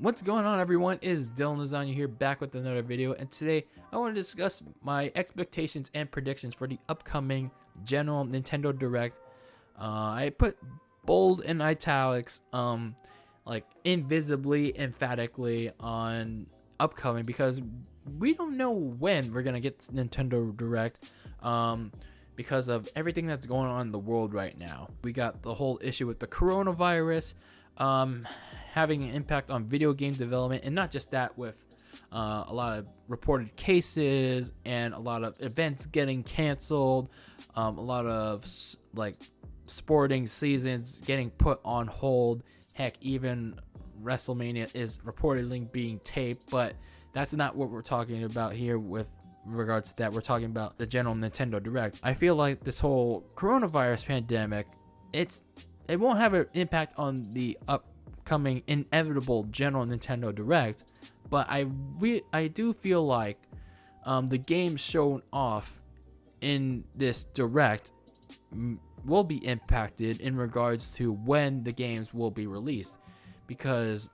What's going on, everyone? It is DylanLasagna here, back with another video, and today I want to discuss my expectations and predictions for the upcoming general Nintendo Direct. I put bold and italics, like invisibly, emphatically on upcoming because we don't know when we're gonna get Nintendo Direct, because of everything that's going on in the world right now. We got the whole issue with the coronavirus, having an impact on video game development, and not just that, with a lot of reported cases and a lot of events getting canceled, a lot of like sporting seasons getting put on hold. Heck, even WrestleMania is reportedly being taped, but that's not what we're talking about here with regards to that. We're talking about the general Nintendo Direct. I feel like this whole coronavirus pandemic, it won't have an impact on the upcoming inevitable general Nintendo Direct, but I do feel like the games shown off in this Direct will be impacted in regards to when the games will be released, because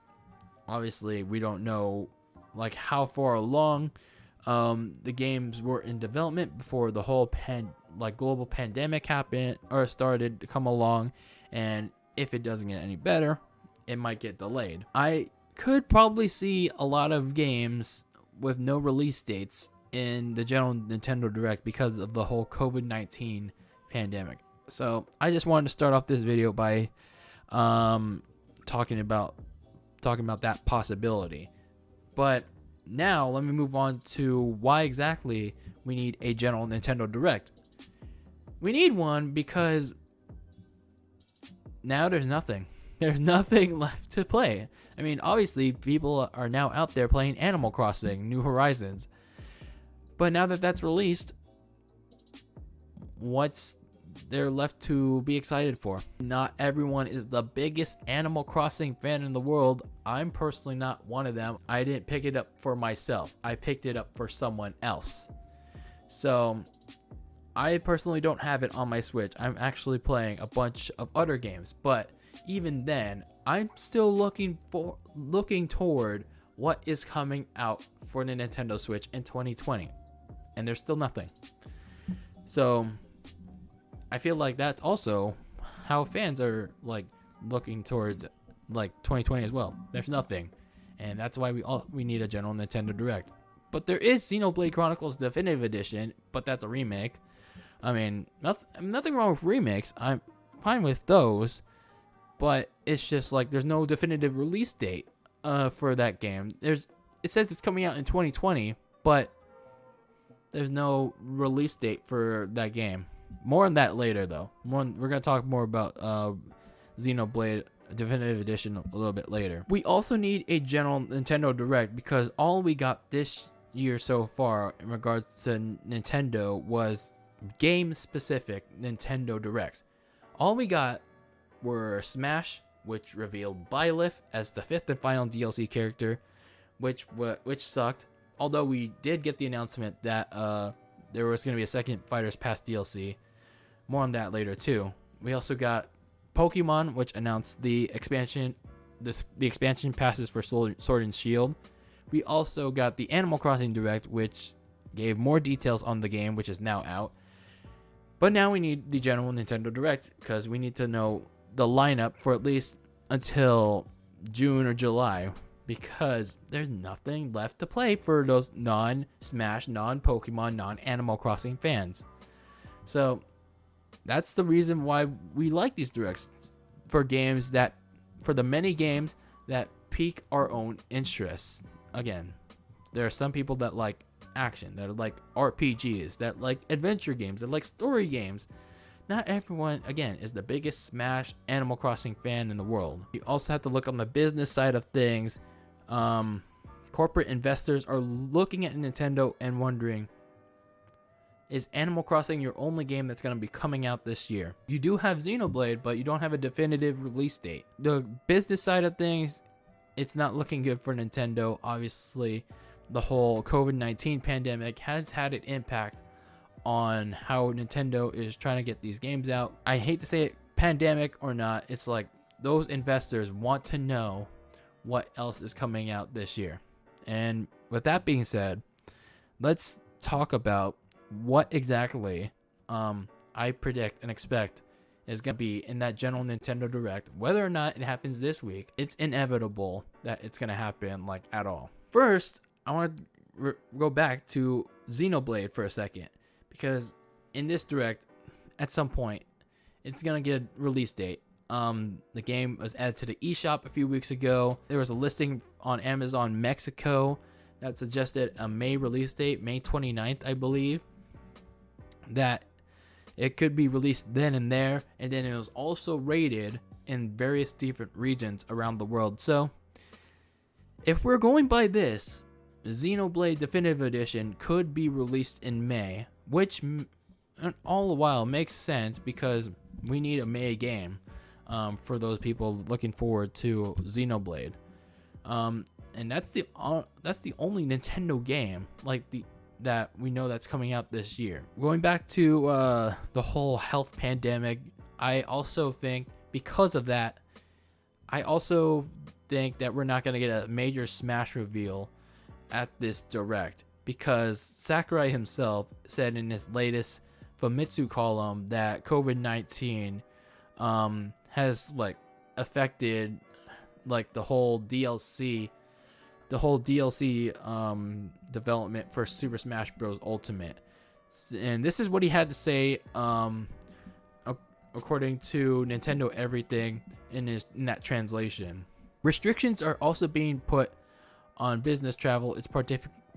obviously we don't know like how far along the games were in development before the whole global pandemic happened or started to come along, and if it doesn't get any better, it might get delayed. I could probably see a lot of games with no release dates in the general Nintendo Direct because of the whole COVID-19 pandemic. So I just wanted to start off this video by talking about that possibility. But now let me move on to why exactly we need a general Nintendo Direct. We need one because now there's nothing. There's nothing left to play. I mean, obviously people are now out there playing Animal Crossing, New Horizons. But now that that's released, what's there left to be excited for? Not everyone is the biggest Animal Crossing fan in the world. I'm personally not one of them. I didn't pick it up for myself. I picked it up for someone else. So I personally don't have it on my Switch. I'm actually playing a bunch of other games, but even then, I'm still looking toward what is coming out for the Nintendo Switch in 2020, and there's still nothing. So I feel like that's also how fans are like looking towards like 2020 as well. There's nothing, and that's why we need a general Nintendo Direct. But there is Xenoblade Chronicles Definitive Edition, but that's a remake. I mean, nothing wrong with remakes. I'm fine with those, but it's just like there's no definitive release date for that game. It says it's coming out in 2020, but there's no release date for that game. More on that later, though. We're gonna talk more about Xenoblade Definitive Edition a little bit later. We also need a general Nintendo Direct because all we got this year so far in regards to Nintendo was game-specific Nintendo Directs. All we got were Smash, which revealed Byleth as the 5th and final DLC character, which sucked. Although we did get the announcement that there was going to be a second Fighters Pass DLC. More on that later too. We also got Pokemon, which announced the expansion passes for Sword and Shield. We also got the Animal Crossing Direct, which gave more details on the game, which is now out. But now we need the general Nintendo Direct because we need to know the lineup for at least until June or July, because there's nothing left to play for those non-Smash, non-Pokemon, non-Animal Crossing fans. So that's the reason why we like these Directs, for the many games that pique our own interests. Again, there are some people that like action, that like RPGs, that like adventure games, that like story games. Not everyone, again, is the biggest Smash Animal Crossing fan in the world. You also have to look on the business side of things. Corporate investors are looking at Nintendo and wondering, is Animal Crossing your only game that's going to be coming out this year? You do have Xenoblade, but you don't have a definitive release date. The business side of things, it's not looking good for Nintendo. Obviously, the whole COVID-19 pandemic has had an impact on how Nintendo is trying to get these games out. I hate to say it, pandemic or not, it's like those investors want to know what else is coming out this year. And with that being said, let's talk about what exactly I predict and expect is going to be in that general Nintendo Direct. Whether or not it happens this week, it's inevitable that it's going to happen, like, at all. First, I want to go back to Xenoblade for a second, because in this Direct, at some point, it's going to get a release date. The game was added to the eShop a few weeks ago. There was a listing on Amazon Mexico that suggested a May release date, May 29th, I believe, that it could be released then and there. And then it was also rated in various different regions around the world. So if we're going by this, Xenoblade Definitive Edition could be released in May, which all the while makes sense because we need a May game for those people looking forward to Xenoblade. And that's the only Nintendo game that we know that's coming out this year. Going back to the whole health pandemic, I also think because of that, I also think that we're not going to get a major Smash reveal at this Direct, because Sakurai himself said in his latest Famitsu column that COVID-19 has affected the whole DLC development for Super Smash Bros. Ultimate. And this is what he had to say according to Nintendo Everything in that translation. Restrictions are also being put on business travel. It's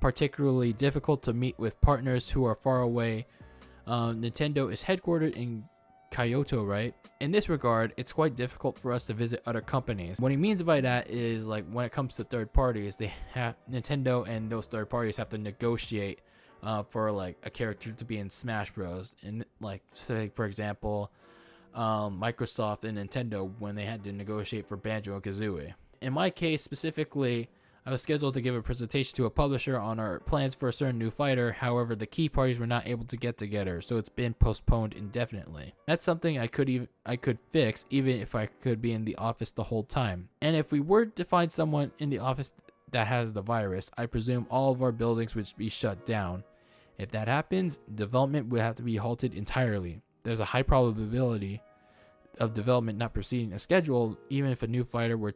particularly difficult to meet with partners who are far away. Nintendo is headquartered in Kyoto, right? In this regard, it's quite difficult for us to visit other companies. What he means by that is, when it comes to third parties, Nintendo and those third parties have to negotiate for a character to be in Smash Bros. And say for example, Microsoft and Nintendo when they had to negotiate for Banjo-Kazooie. In my case specifically, I was scheduled to give a presentation to a publisher on our plans for a certain new fighter. However, the key parties were not able to get together, so it's been postponed indefinitely. That's something I could fix even if I could be in the office the whole time. And if we were to find someone in the office that has the virus, I presume all of our buildings would be shut down. If that happens, development would have to be halted entirely. There's a high probability of development not proceeding as scheduled, even if a new fighter were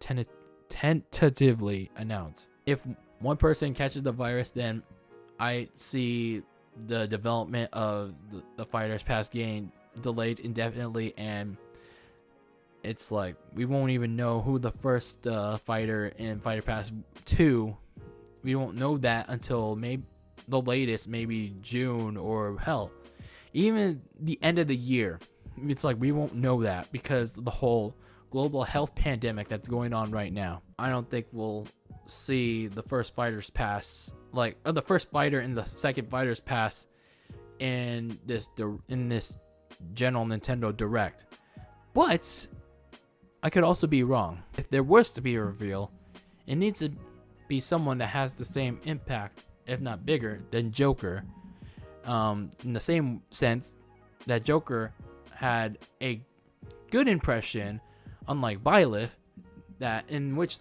tentatively announced. If one person catches the virus, then I see the development of the Fighters Pass game delayed indefinitely, and it's we won't even know who the first fighter in Fighter Pass 2. We won't know that until maybe the latest, maybe June, or hell, even the end of the year. It's we won't know that because the whole global health pandemic that's going on right now. I don't think we'll see the first Fighters Pass, the first fighter in the second Fighters Pass in this general Nintendo Direct. But I could also be wrong. If there was to be a reveal, it needs to be someone that has the same impact, if not bigger, than Joker. In the same sense that Joker had a good impression, unlike Byleth, in which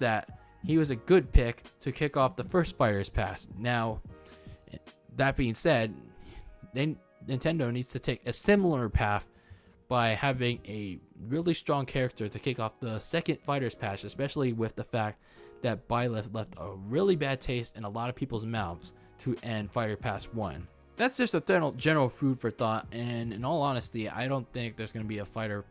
he was a good pick to kick off the first Fighters Pass. Now, that being said, Nintendo needs to take a similar path by having a really strong character to kick off the second Fighters Pass, especially with the fact that Byleth left a really bad taste in a lot of people's mouths to end Fighter Pass 1. That's just a general food for thought, and in all honesty, I don't think there's going to be a Fighter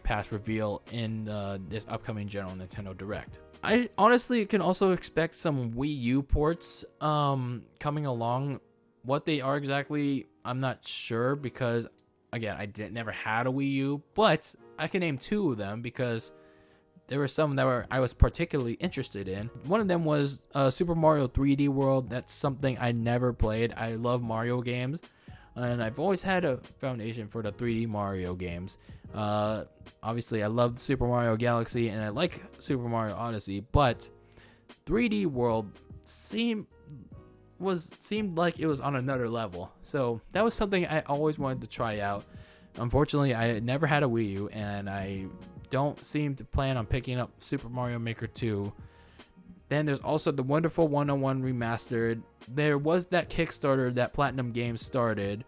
Pass reveal in this upcoming general Nintendo Direct. I honestly can also expect some Wii U ports coming along. What they are exactly, I'm not sure, because again, I never had a Wii U, but I can name two of them because there were some that I was particularly interested in. One of them was Super Mario 3D World. That's something I never played. I love Mario games, and I've always had a foundation for the 3D Mario games. Obviously, I love Super Mario Galaxy, and I like Super Mario Odyssey, but 3D World seemed like it was on another level. So that was something I always wanted to try out. Unfortunately, I never had a Wii U, and I don't seem to plan on picking up Super Mario Maker 2 Then there's also the Wonderful 101 Remastered. There was that Kickstarter that Platinum Games started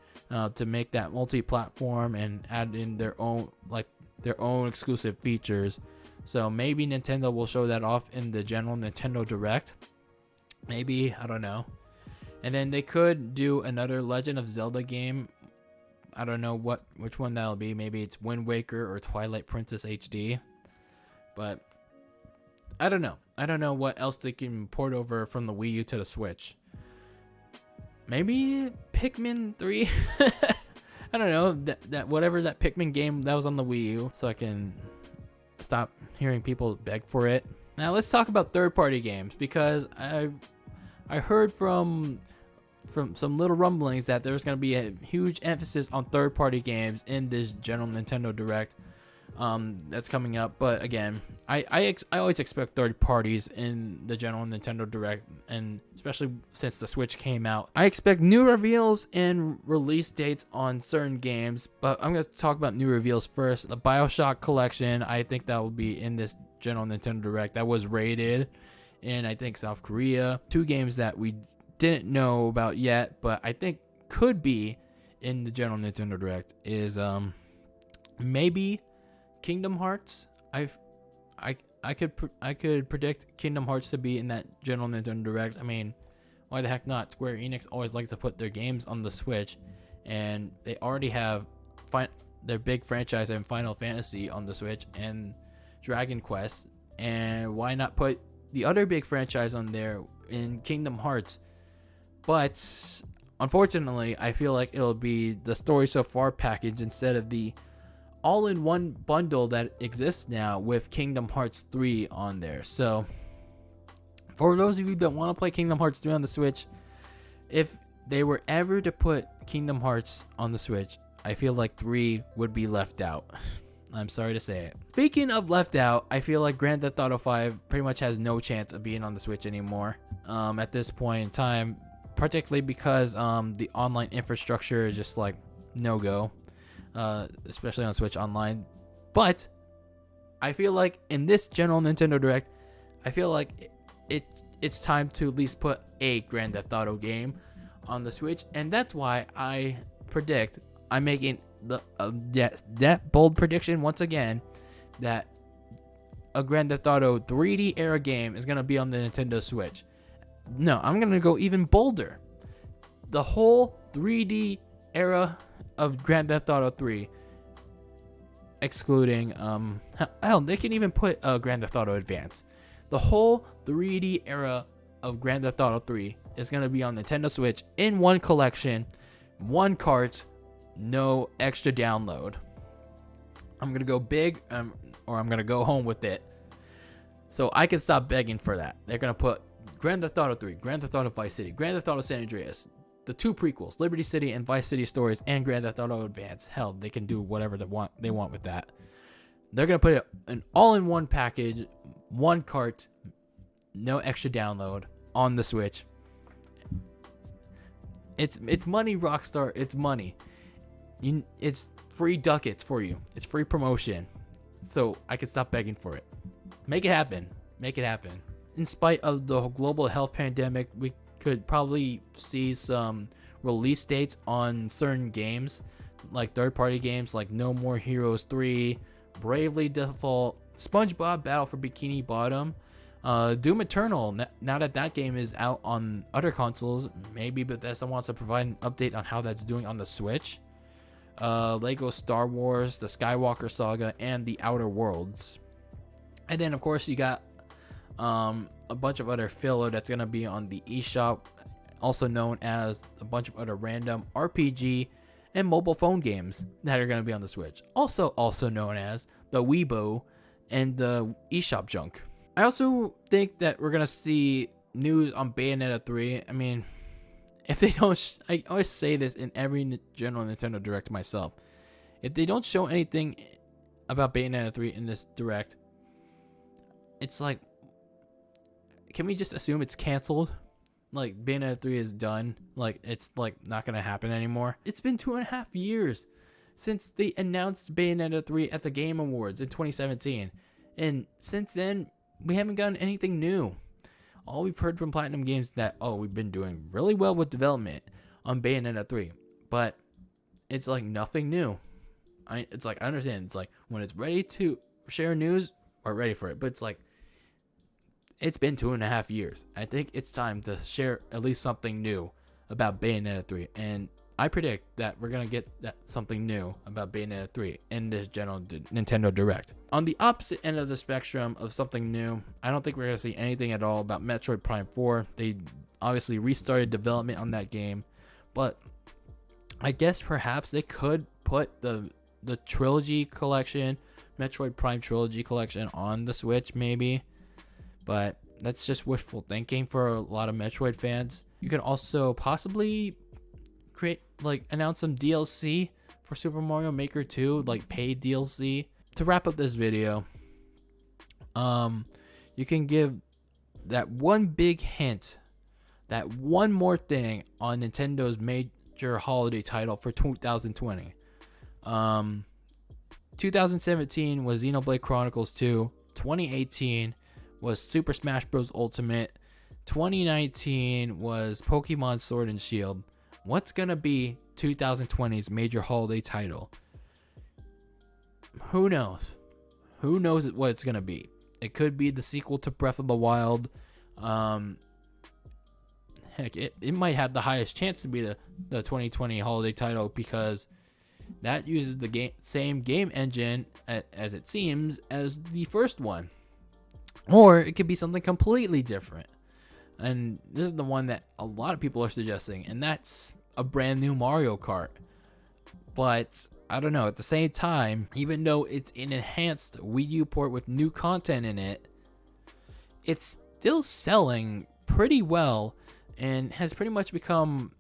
to make that multi-platform and add in their own exclusive features. So maybe Nintendo will show that off in the general Nintendo Direct. Maybe, I don't know. And then they could do another Legend of Zelda game. I don't know which one that'll be. Maybe it's Wind Waker or Twilight Princess HD. But I don't know. I don't know what else they can port over from the Wii U to the Switch. Maybe Pikmin 3? I don't know. That whatever that Pikmin game that was on the Wii U, so I can stop hearing people beg for it. Now let's talk about third-party games, because I heard from some little rumblings that there's going to be a huge emphasis on third-party games in this general Nintendo Direct that's coming up. But again, I always expect third parties in the general Nintendo Direct, and especially since the Switch came out. I expect new reveals and release dates on certain games, but I'm going to talk about new reveals first. The Bioshock Collection, I think that will be in this general Nintendo Direct. That was rated in, I think, South Korea. 2 games that we didn't know about yet, but I think could be in the general Nintendo Direct is maybe Kingdom Hearts. I could predict Kingdom Hearts to be in that general Nintendo Direct. I mean, why the heck not? Square Enix always like to put their games on the Switch, and they already have their big franchise in Final Fantasy on the Switch and Dragon Quest, and why not put the other big franchise on there in Kingdom Hearts? But unfortunately, I feel like it'll be the Story So Far package instead of the all-in-one bundle that exists now with Kingdom Hearts 3 on there. So for those of you that want to play Kingdom Hearts 3 on the Switch, if they were ever to put Kingdom Hearts on the Switch, I feel like 3 would be left out. I'm sorry to say it. Speaking of left out, I feel like Grand Theft Auto 5 pretty much has no chance of being on the Switch anymore at this point in time, particularly because the online infrastructure is just like no-go. Especially on Switch Online. But I feel like in this general Nintendo Direct, I feel like it's time to at least put a Grand Theft Auto game on the Switch, and that's why I predict, I'm making that bold prediction once again, that a Grand Theft Auto 3D era game is going to be on the Nintendo Switch. No, I'm going to go even bolder. The whole 3D era of Grand Theft Auto 3, excluding hell, they can even put Grand Theft Auto Advance. The whole 3D era of Grand Theft Auto 3 is going to be on Nintendo Switch in one collection, one cart, no extra download. I'm going to go big, or I'm going to go home with it. So I can stop begging for that. They're going to put Grand Theft Auto 3, Grand Theft Auto Vice City, Grand Theft Auto San Andreas, the 2 prequels, Liberty City and Vice City Stories, and Grand Theft Auto Advance. Hell, they can do whatever they want with that. They're going to put an all-in-one package, one cart, no extra download on the Switch. It's money, Rockstar. It's money. It's free ducats for you. It's free promotion. So I can stop begging for it. Make it happen. Make it happen. In spite of the global health pandemic, we could probably see some release dates on certain games, like third-party games like No More Heroes 3, Bravely Default, SpongeBob Battle for Bikini Bottom, Doom Eternal. Now that game is out on other consoles, maybe Bethesda wants to provide an update on how that's doing on the Switch. Lego Star Wars, the Skywalker Saga, and the Outer Worlds. And then, of course, you got a bunch of other filler that's going to be on the eShop, also known as a bunch of other random RPG and mobile phone games that are going to be on the Switch, also known as the Weibo and the eShop junk. I also think that we're going to see news on Bayonetta 3. I mean, if they don't, I always say this in every general Nintendo Direct myself, if they don't show anything about Bayonetta 3 in this Direct, it's like, can we just assume it's canceled? Like, Bayonetta 3 is done. Like, it's like not gonna happen anymore. It's been 2.5 years since they announced Bayonetta 3 at the Game Awards in 2017. And since then, we haven't gotten anything new. all we've heard from Platinum Games is that, oh, we've been doing really well with development on Bayonetta 3, but it's like nothing new. It's like, I understand, it's like when it's ready to share news, we're ready for it, but it's like, it's been 2.5 years. I think it's time to share at least something new about Bayonetta 3, and I predict that we're gonna get that something new about Bayonetta 3 in this general Nintendo Direct. On the opposite end of the spectrum of something new, I don't think we're gonna see anything at all about Metroid Prime 4. They obviously restarted development on that game, but I guess perhaps they could put the trilogy collection, Metroid Prime trilogy collection, on the Switch maybe, but that's just wishful thinking for a lot of Metroid fans. You can also possibly announce some DLC for Super Mario Maker 2, like paid DLC. To wrap up this video, you can give that one big hint, that one more thing on Nintendo's major holiday title for 2020. 2017 was Xenoblade Chronicles 2. 2018 was Super Smash Bros. Ultimate. 2019 was Pokemon Sword and Shield. What's gonna be 2020's major holiday title? Who knows? Who knows what it's gonna be? It could be the sequel to Breath of the Wild. Heck, it might have the highest chance to be the 2020 holiday title, because that uses the same game engine, as it seems, as the first one. Or it could be something completely different. And this is the one that a lot of people are suggesting, and that's a brand new Mario Kart. But I don't know, at the same time, even though it's an enhanced Wii U port with new content in it, it's still selling pretty well and has pretty much become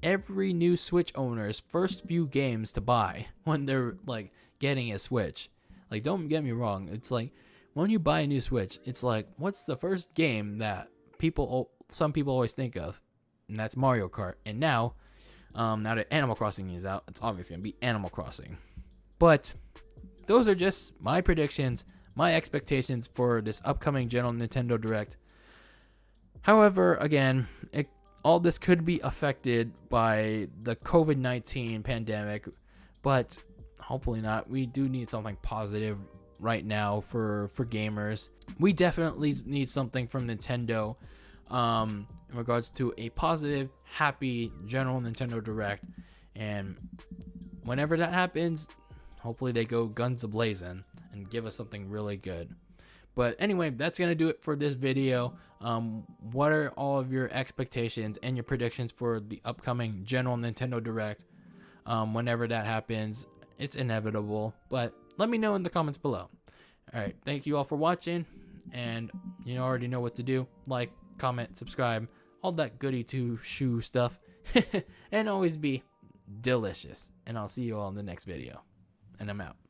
every new Switch owner's first few games to buy when they're like getting a Switch. Like, don't get me wrong, it's like when you buy a new Switch, it's like, what's the first game that some people always think of? And that's Mario Kart. And now that Animal Crossing is out, it's obviously gonna be Animal Crossing. But those are just my predictions, my expectations for this upcoming General Nintendo Direct. However, again, all this could be affected by the COVID-19 pandemic, but hopefully not. We do need something positive right now for gamers. We definitely need something from Nintendo in regards to a positive, happy General Nintendo Direct. And whenever that happens, hopefully they go guns a-blazing and give us something really good. But anyway, that's going to do it for this video. What are all of your expectations and your predictions for the upcoming General Nintendo Direct? Whenever that happens, it's inevitable, but let me know in the comments below. Alright, thank you all for watching, and you already know what to do. Like, comment, subscribe, all that goody two-shoe stuff. And always be delicious. And I'll see you all in the next video. And I'm out.